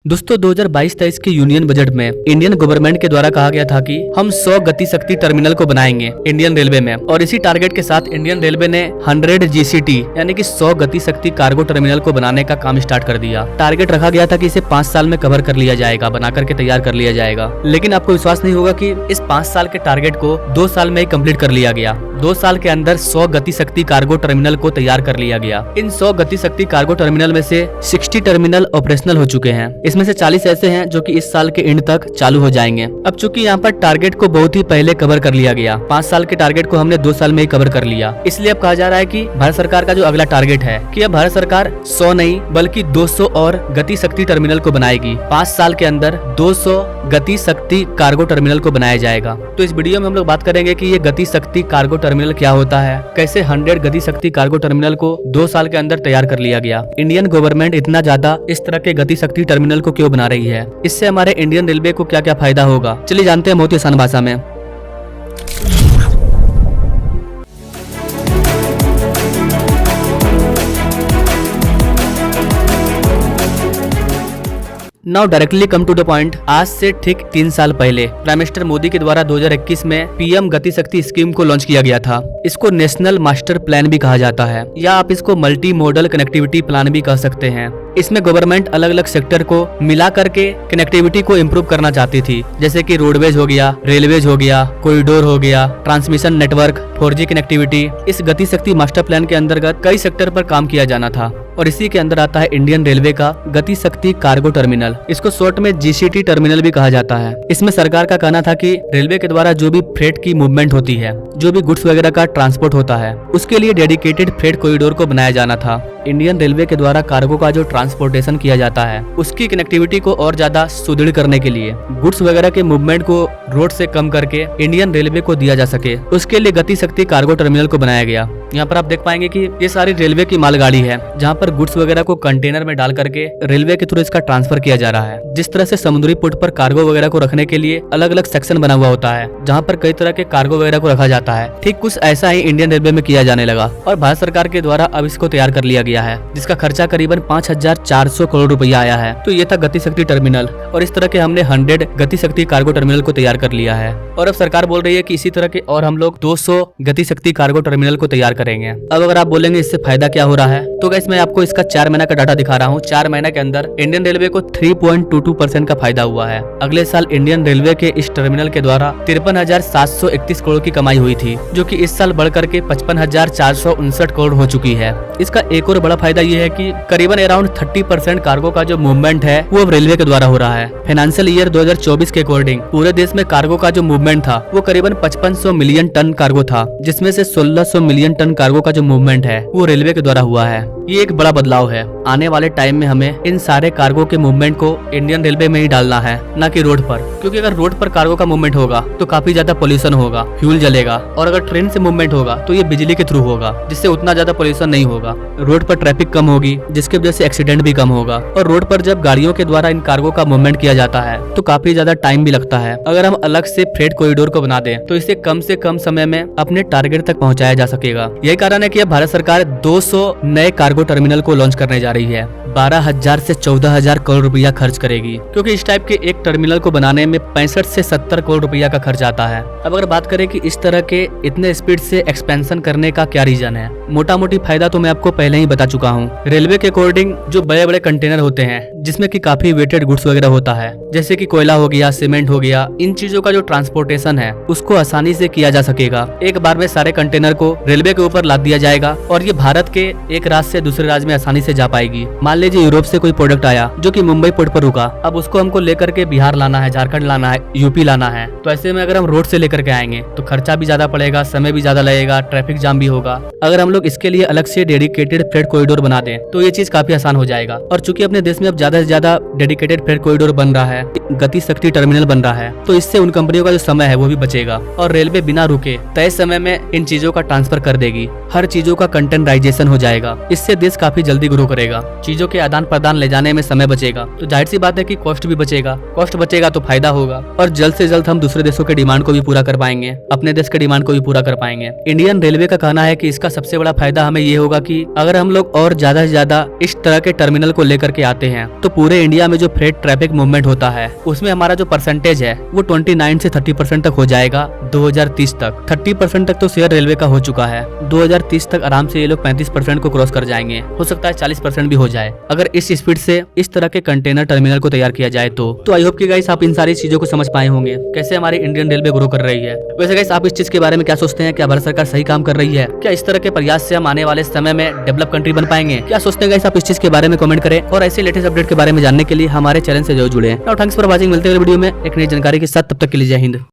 दोस्तों 2022-23 के union budget में इंडियन गवर्नमेंट के द्वारा कहा गया था कि हम 100 गति शक्ति टर्मिनल को बनाएंगे इंडियन रेलवे में, और इसी टारगेट के साथ इंडियन रेलवे ने 100 GCT यानी कि 100 गति शक्ति कार्गो टर्मिनल को बनाने का काम स्टार्ट कर दिया। टारगेट रखा गया था कि इसे 5 साल में कवर कर लिया जाएगा, बना करके तैयार कर लिया जाएगा। लेकिन आपको विश्वास नहीं होगा कि इस 5 साल के टारगेट को 2 साल में ही कम्प्लीट कर लिया गया। 2 साल के अंदर 100 गति शक्ति कार्गो टर्मिनल को तैयार कर लिया गया। इन 100 गति शक्ति कार्गो टर्मिनल में से 60 टर्मिनल ऑपरेशनल हो चुके हैं। इसमें से 40 ऐसे हैं जो कि इस साल के एंड तक चालू हो जाएंगे। अब चूंकि यहाँ पर टारगेट को बहुत ही पहले कवर कर लिया गया, 5 साल के टारगेट को हमने 2 साल में ही कवर कर लिया, इसलिए अब कहा जा रहा है कि भारत सरकार का जो अगला टारगेट है कि अब भारत सरकार 100 नहीं बल्कि 200 और गति शक्ति टर्मिनल को बनाएगी। 5 साल के अंदर 200 गति शक्ति कार्गो टर्मिनल को बनाया जाएगा। तो इस वीडियो में हम लोग बात करेंगे कि ये गति शक्ति कार्गो टर्मिनल क्या होता है, कैसे 100 गति शक्ति कार्गो टर्मिनल को 2 साल के अंदर तैयार कर लिया गया, इंडियन गवर्नमेंट इतना ज्यादा इस तरह के गति शक्ति टर्मिनल को क्यों बना रही है, इससे हमारे इंडियन रेलवे को क्या क्या फायदा होगा। चलिए जानते हैं बहुत ही आसान भाषा में। Now directly come to the point. आज से ठीक 3 साल पहले प्राइम मिनिस्टर मोदी के द्वारा 2021 में पीएम गति शक्ति स्कीम को लॉन्च किया गया था। इसको नेशनल मास्टर प्लान भी कहा जाता है, या आप इसको मल्टी मॉडल कनेक्टिविटी प्लान भी कह सकते हैं। इसमें गवर्नमेंट अलग अलग सेक्टर को मिला करके कनेक्टिविटी को इम्प्रूव करना चाहती थी, जैसे कि रोडवेज हो गया, रेलवेज हो गया, कॉरिडोर हो गया, ट्रांसमिशन नेटवर्क, 4G कनेक्टिविटी। इस गति शक्ति मास्टर प्लान के अंतर्गत कई सेक्टर पर काम किया जाना था, और इसी के अंदर आता है इंडियन रेलवे का गति शक्ति कार्गो टर्मिनल। इसको शॉर्ट में GCT टर्मिनल भी कहा जाता है। इसमें सरकार का कहना था कि रेलवे के द्वारा जो भी फ्रेट की मूवमेंट होती है, जो भी गुड्स वगैरह का ट्रांसपोर्ट होता है, उसके लिए डेडिकेटेड फ्रेट कॉरिडोर को बनाया जाना था। इंडियन रेलवे के द्वारा कार्गो का जो ट्रांसपोर्टेशन किया जाता है, उसकी कनेक्टिविटी को और ज्यादा सुदृढ़ करने के लिए, गुड्स वगैरह के मूवमेंट को रोड से कम करके इंडियन रेलवे को दिया जा सके, उसके लिए गति शक्ति कार्गो टर्मिनल को बनाया गया। यहाँ पर आप देख पाएंगे कि ये सारी रेलवे की मालगाड़ी है, जहाँ पर गुड्स वगैरह को कंटेनर में डाल करके रेलवे के थ्रू इसका ट्रांसफर किया जा रहा है। जिस तरह से समुद्री पुट पर कार्गो वगैरह को रखने के लिए अलग अलग सेक्शन बना हुआ होता है, जहाँ पर कई तरह के कार्गो वगैरह को रखा जाता है, ठीक कुछ ऐसा ही इंडियन रेलवे में किया जाने लगा, और भारत सरकार के द्वारा अब इसको तैयार कर लिया गया है, जिसका खर्चा करीबन 5400 करोड़ रुपया आया है। तो ये था गति शक्ति टर्मिनल, और इस तरह के हमने 100 गति शक्ति कार्गो टर्मिनल को तैयार कर लिया है, और अब सरकार बोल रही है कि इसी तरह के और हम लोग 200 गति शक्ति कार्गो टर्मिनल को तैयार करेंगे। अब अगर आप बोलेंगे इससे फायदा क्या हो रहा है, तो गाइस मैं आपको इसका 4 महीना का डाटा दिखा रहा हूँ। 4 महीने के अंदर इंडियन रेलवे को 3.22% का फायदा हुआ है। अगले साल इंडियन रेलवे के इस टर्मिनल के द्वारा 53,731 करोड़ की कमाई हुई थी, जो कि इस साल बढ़कर के 55,459 करोड़ हो चुकी है। इसका एक और बड़ा फायदा ये है कि करीबन अराउंड 30% कार्गो का जो मूवमेंट है वो अब रेलवे के द्वारा हो रहा है। फाइनेंशियल ईयर 2024 के अकॉर्डिंग पूरे देश में कार्गो का जो मूवमेंट था वो करीबन 5500 मिलियन टन कार्गो था, जिसमें से 1600 मिलियन टन कार्गो का जो मूवमेंट है वो रेलवे के द्वारा हुआ है। ये एक बड़ा बदलाव है। आने वाले टाइम में हमें इन सारे कार्गो के मूवमेंट को इंडियन रेलवे में ही डालना है, ना कि रोड पर, क्योंकि अगर रोड पर कार्गो का मूवमेंट होगा तो काफी ज्यादा पोल्यूशन होगा, फ्यूल जलेगा, और अगर ट्रेन से मूवमेंट होगा तो ये बिजली के थ्रू होगा, जिससे उतना ज्यादा पोल्यूशन नहीं होगा। रोड पर ट्रैफिक कम होगी, जिसकी वजह से एक्सीडेंट भी कम होगा, और रोड पर जब गाड़ियों के द्वारा इन कार्गो का मूवमेंट किया जाता है तो काफी ज्यादा टाइम भी लगता है। अगर हम अलग से फ्रेट कॉरिडोर को बना दें तो इसे कम से कम समय में अपने टारगेट तक पहुंचाया जा सकेगा। यही कारण है कि अब भारत सरकार 200 नए कार्गो टर्मिनल को लॉन्च करने जा रही है। 12,000 से 14,000 करोड़ रुपया खर्च करेगी, क्योंकि इस टाइप के एक टर्मिनल को बनाने में 65 से 70 करोड़ रुपया का खर्च आता है। अब अगर बात करें कि इस तरह के इतने स्पीड से एक्सपेंशन करने का क्या रीजन है, मोटा मोटी फायदा तो मैं आपको पहले ही बता चुका हूँ। रेलवे के अकॉर्डिंग जो बड़े बड़े कंटेनर होते हैं, जिसमें कि काफी वेटेड गुड्स वगैरह होता है, जैसे कि कोयला हो गया, सीमेंट हो गया, इन चीजों का जो ट्रांसपोर्टेशन है उसको आसानी से किया जा सकेगा। एक बार में सारे कंटेनर को रेलवे के ऊपर लाद दिया जाएगा, और ये भारत के एक राज्य से दूसरे राज्य में आसानी से जा पाएगी। मान लीजिए यूरोप से कोई प्रोडक्ट आया जो कि मुंबई पोर्ट पर रुका, अब उसको हमको लेकर के बिहार लाना है, झारखंड लाना है, यूपी लाना है, तो ऐसे में अगर हम रोड से लेकर के आएंगे तो खर्चा भी ज्यादा पड़ेगा, समय भी ज्यादा लगेगा, ट्रैफिक जाम भी होगा। अगर हम लोग इसके लिए अलग से डेडिकेटेड फ्रेट कॉरिडोर बना दें तो ये चीज काफी आसान हो जाएगा। और चूंकि अपने देश में अब ज्यादा से ज्यादा डेडिकेटेड फ्रेट कॉरिडोर बन रहा है, गति शक्ति टर्मिनल बन रहा है, तो इससे उन कंपनियों का जो समय है वो भी बचेगा और रेलवे बिना रुके तय समय में इन चीजों का ट्रांसफर कर देगी। हर चीजों का कंटेनराइजेशन हो जाएगा। इससे देश काफी जल्दी ग्रो करेगा। चीजों के आदान प्रदान ले जाने में समय बचेगा, तो जाहिर सी बात है कि कॉस्ट भी बचेगा। कॉस्ट बचेगा तो फायदा होगा और जल्द से जल्द हम दूसरे देशों के डिमांड को भी पूरा कर पाएंगे, अपने देश के डिमांड को भी पूरा कर पाएंगे। इंडियन रेलवे का कहना है कि इसका सबसे बड़ा फायदा हमें ये होगा कि अगर हम लोग और ज्यादा से ज्यादा इस तरह के टर्मिनल को लेकर के आते हैं तो पूरे इंडिया में जो फ्रेट ट्रैफिक मूवमेंट होता है उसमें हमारा जो परसेंटेज है वो 29 से 30% तक हो जाएगा 2030 तक। 30% तक तो शेयर रेलवे का हो चुका है। 2030 तक आराम से ये लोग 35% को क्रॉस कर जाएंगे। हो सकता है 40% भी हो जाए अगर इस स्पीड से इस तरह के कंटेनर टर्मिनल को तैयार किया जाए तो आई होप कि गाइस आप इन सारी चीजों को समझ पाए होंगे कैसे हमारी इंडियन रेलवे ग्रो कर रही है। वैसे गाइस आप इस चीज के बारे में क्या सोचते हैं? क्या भारत सरकार सही काम कर रही है? क्या इस तरह के प्रयास से हम आने वाले समय में डेवलप कंट्री बन पाएंगे? क्या सोचते हैं गाइस आप इस चीज के बारे में कमेंट करें और ऐसे लेटेस्ट अपडेट के बारे में जानने के लिए हमारे चैनल से जरूर जुड़े। Thanks for watching. मिलते हैं वीडियो में एक नई जानकारी के साथ, तब तक के लिए जय हिंद।